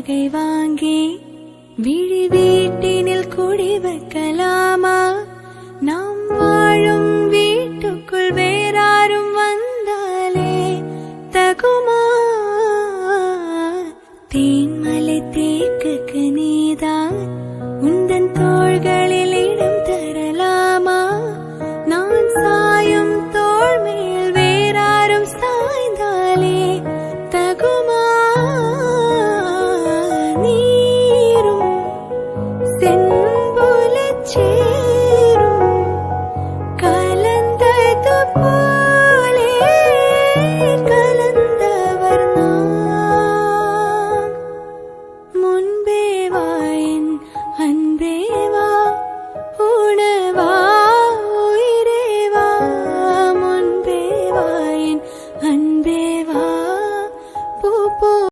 வாடகை வாங்கி விழி வீட்டினில் குடி வைக்கலாமா? நாம் வாழும் வீட்டுக்குள் வேறாரும் வந்தாலே தகுமா? தேன்